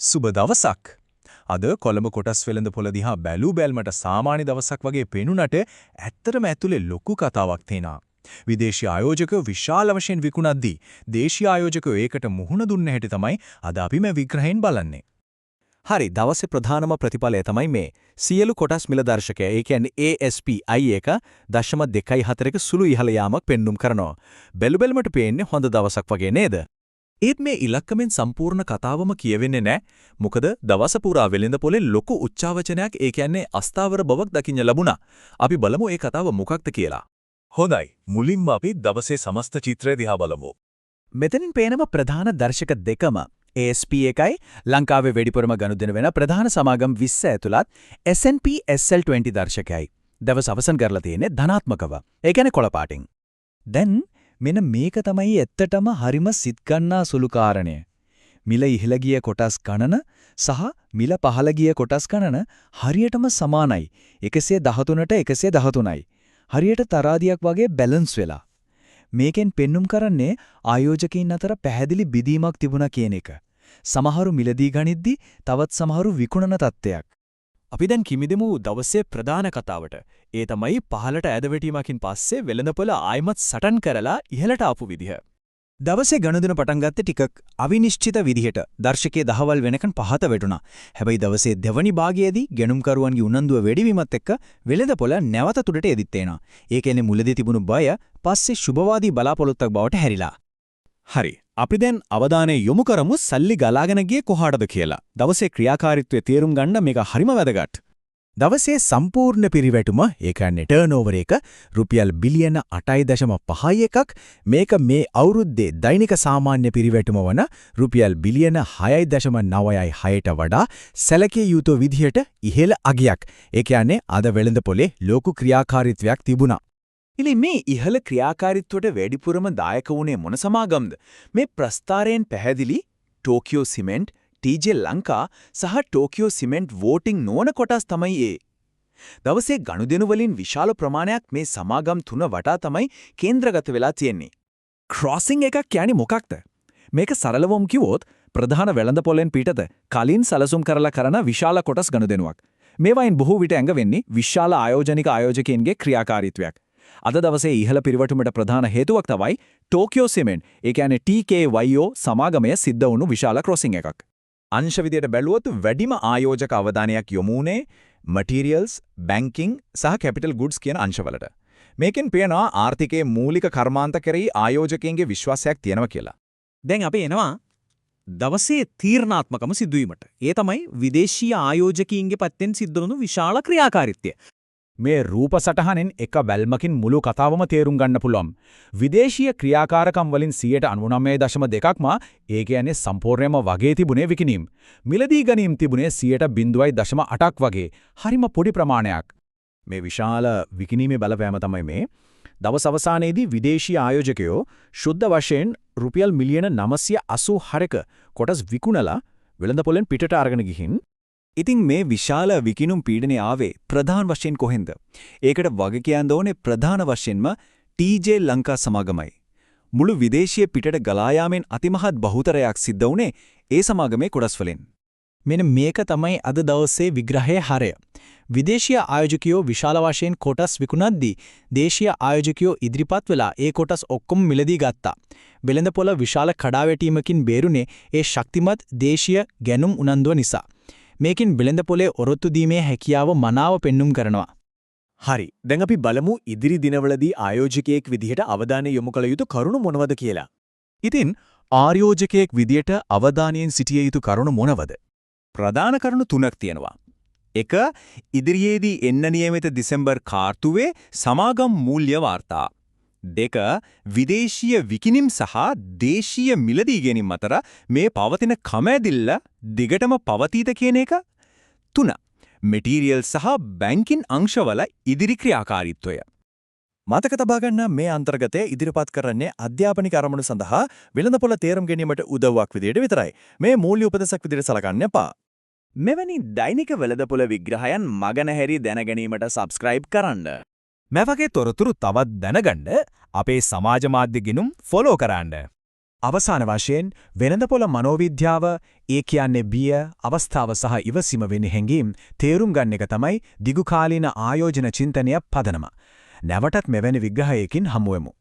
සුබ දවසක්. අද කොළඹ කොටස් වෙළඳපොළ දිහා බැලූ බැල්මට සාමාන්‍ය දවසක් වගේ පේනුනට ඇත්තටම ඇතුලේ ලොකු කතාවක් තියෙනවා. විදේශීය ආයෝජකයෝ විශාල වශයෙන් විකුණද්දී දේශීය ආයෝජකයෝ ඒකට මුහුණ දුන්න හැටි තමයි අද අපි මේ විග්‍රහයෙන් බලන්නේ. හරි දවසේ ප්‍රධානම ප්‍රතිඵලය තමයි මේ සියලු කොටස් මිල දර්ශකය ඒ කියන්නේ ASP I1 0.24ක සුළු ඉහළ යාමක් පෙන්눔 කරනවා. බැලුබැලමට පේන්නේ හොඳ දවසක් වගේ නේද? ඒත් මේ ඉලක්කමෙන් සම්පූර්ණ කතාවම කියවෙන්නේ නැහැ. මොකද දවස පුරා වෙළඳ පොලේ ලොකු උච්චාවචනයක් ඒ කියන්නේ අස්ථාවර බවක් දකින්න ලැබුණා. අපි බලමු ඒ කතාව මොකක්ද කියලා. හොඳයි. මුලින්ම අපි දවසේ සමස්ත චිත්‍රය දිහා බලමු. මෙතනින් පේනම ප්‍රධාන දර්ශක දෙකම ASP එකයි ලංකාවේ වැඩිපුරම ගනුදෙනු වෙන ප්‍රධාන සමාගම් 20 ඇතුළත් S&P SL20 දර්ශකයයි. දවස් අවසන් කරලා තියෙන්නේ ධනාත්මකව. ඒ කියන්නේ කොළ පාටින්. දැන් මෙන්න මේක තමයි ඇත්තටම හරිම සිත් ගන්නා සුළු කාරණය. මිල ඉහළ ගිය කොටස් ගණන සහ මිල පහළ ගිය කොටස් ගණන හරියටම සමානයි. 113ට 113යි. හරියට තරාදියක් වගේ බැලන්ස් වෙලා. මේකෙන් පෙන්눔 කරන්නේ ආයෝජකයින් අතර පැහැදිලි බෙදීමක් තිබුණා කියන එක. සමහරු මිලදී ගනිද්දි තවත් සමහරු විකුණන තත්ත්වයක්. අපි දැන් කිමිදෙමු දවසේ ප්‍රධාන කතාවට. ඒ තමයි පහළට ඇදවැටීමකින් පස්සේ වෙළඳපොළ ආයිමත් සටන් කරලා ඉහළට ආපු විදිහ. දවසේ ගනුදෙනු පටන් ගත්තේ ටිකක් අවිනිශ්චිත විදිහට. දර්ශකයේ දහවල් වෙනකන් පහත වැටුණා. හැබැයි දවසේ දෙවනි භාගයේදී ගැනුම්කරුවන්ගේ උනන්දුව වැඩිවීමත් එක්ක වෙළඳපොළ නැවත තුඩට එදිත් එනවා. ඒ කියන්නේ මුලදී තිබුණු බය පස්සේ සුබවාදී බලාපොරොත්තුවක් බවට හැරිලා. හරි. අපි දැන් අවධානය යොමු කරමු සල්ලි ගලාගෙන ගියේ කොහාටද කියලා. දවසේ ක්‍රියාකාරීත්වය තේරුම් ගන්න මේක හරිම වැදගත්. දවසේ සම්පූර්ණ පිරිවැටුම ඒ කියන්නේ ටර්නෝවර් එක රුපියල් බිලියන 8.5 එකක්. මේක මේ අවුරුද්දේ දෛනික සාමාන්‍ය පිරිවැටුම වන රුපියල් බිලියන 6.96ට වඩා සැලකිය යුතු විදිහට ඉහළ අගයක්. ඒ කියන්නේ අද වෙළඳපොලේ ලොකු ක්‍රියාකාරීත්වයක් තිබුණා. ඉතින් මේ ඉහළ ක්‍රියාකාරීත්වයට වැඩිපුරම දායක වුණේ මොන සමාගම්ද? මේ ප්‍රස්තාරයෙන් පැහැදිලි ටෝකියෝ සිමෙන්ට්, TJ ලංකා සහ ටෝකියෝ සිමෙන්ට් වෝටිං නොවන කොටස් තමයි ඒ. දවසේ ගනුදෙනු වලින් විශාල ප්‍රමාණයක් මේ සමාගම් තුන වටා තමයි කේන්ද්‍රගත වෙලා තියෙන්නේ. ක්‍රොසින් එකක් කියන්නේ මොකක්ද? මේක සරලවම කිව්වොත් ප්‍රධාන වෙළඳපොළෙන් පිටත කලින් සැලසුම් කරලා කරන විශාල කොටස් ගනුදෙනුවක්. මේවායින් බොහෝ විට ඇඟ වෙන්නේ විශාල ආයෝජකයන්ගේ ක්‍රියාකාරීත්වයක්. අද දවසේ ඉහළ පිරිවැටුමට ප්‍රධාන හේතුවක් තමයි ටෝකියෝ සිමෙන්ට් ඒ කියන්නේ TKYO සමාගමය සිද්ධ වුණු විශාල ක්‍රොසින් එකක්. අංශ විදියට බැලුවොත් වැඩිම ආයෝජක අවධානයක් යොමු වුණේ මටීරියල්ස්, බැංකින් සහ කැපිටල් ගුඩ්ස් කියන අංශවලට. මේකෙන් පේනවා ආර්ථිකයේ මූලික කර්මාන්ත කෙරෙහි ආයෝජකයන්ගේ විශ්වාසයක් තියෙනවා කියලා. දැන් අපි එනවා දවසේ තීරණාත්මකම සිදුවීමට. ඒ තමයි විදේශීය ආයෝජකයින්ගේ පැත්තෙන් සිද්ධ වුණු විශාල ක්‍රියාකාරීත්වය. මේ රූප සටහනෙන් එක බැල්මකින් මුළු කතාවම තේරුම් ගන්න පුළුවන්. විදේශීය ක්‍රියාකාරකම් වලින් 99.2%ක්ම ඒ කියන්නේ සම්පූර්ණයෙන්ම වගේ තිබුණේ විකිණීම්. මිලදී ගැනීම තිබුණේ 0.8ක් වගේ. හරිම පොඩි ප්‍රමාණයක්. මේ විශාල විකිණීමේ බලපෑම තමයි මේ. දවස් අවසානයේදී විදේශීය ආයෝජකයෝ ශුද්ධ වශයෙන් රුපියල් මිලියන 984ක කොටස් විකුණලා වෙළඳපොළෙන් පිටට අරගෙන ගිහින් ඉතින් මේ විශාල විකිණුම් පීඩනය ආවේ ප්‍රධාන වශයෙන් කොහෙන්ද? ඒකට වග කියන්න ඕනේ ප්‍රධාන වශයෙන්ම TJ ලංකා සමාගමයි. මුළු විදේශීය පිටට ගලා යාමෙන් අතිමහත් බහුතරයක් සිද්ධ වුණේ ඒ සමාගමේ කොටස් වලින්. මෙන්න මේක තමයි අද දවසේ විග්‍රහයේ හරය. විදේශීය ආයෝජකයෝ විශාල වශයෙන් කොටස් විකුණද්දී දේශීය ආයෝජකයෝ ඉදිරිපත් වෙලා ඒ කොටස් ඔක්කොම මිලදී ගත්තා. වෙළඳපොළ විශාල කඩාවැටීමකින් බේරුනේ ඒ ශක්තිමත් දේශීය ගැනුම් උනන්දුව නිසා. මේකින් වෙළඳපොලේ ඔරොත්තු දීමේ හැකියාව මනාව පෙන්눔 කරනවා. හරි. දැන් අපි බලමු ඉදිරි දිනවලදී ආයෝජකයෙක් විදිහට අවධානය යොමු කළ යුතු කරුණු මොනවද කියලා. ඉතින් ආයෝජකයෙක් විදියට අවධානයෙන් සිටිය යුතු කරුණු මොනවද? ප්‍රධාන කරුණු තුනක් තියෙනවා. 1. ඉදිරියේදී එන්න නියමිත දෙසැම්බර් කාර්තුවේ සමාගම් මූල්‍ය වාර්තා. 2. විදේශීය විකිණීම් සහ දේශීය මිලදී ගැනීම අතර මේ පවතින කමැදිල්ල දිගටම පවතීද කියන එක. 3. මටීරියල් සහ බැංකින් අංශවල ඉදිරි ක්‍රියාකාරීත්වය. මතක තබා ගන්න මේ අන්තර්ගතය ඉදිරිපත් කරන්නේ අධ්‍යාපනික අරමුණු සඳහා වෙළඳපොළ තේරුම් ගැනීමට උදව්වක් විදියට විතරයි. මේ මූල්‍ය උපදෙසක් විදියට සලකන්න එපා. මෙවැනි දෛනික වෙළඳපොළ විග්‍රහයන් මගනැහැරි දැනගැනීමට සබ්ස්ක්‍රයිබ් කරන්න. මේ වගේ තොරතුරු තවත් දැනගන්න අපේ සමාජ මාධ්‍ය ගිණුම් ෆලෝ කරන්න. අවසාන වශයෙන් වෙනදපොළ මනෝවිද්‍යාව ඒ කියන්නේ බිය, අවස්ථාව සහ ඉවසීම වෙන හැඟීම් තේරුම් ගන්න එක තමයි දිගුකාලීන ආයෝජන චින්තනය පදනම. නැවතත් මෙවැනි විග්‍රහයකින් හමුවෙමු.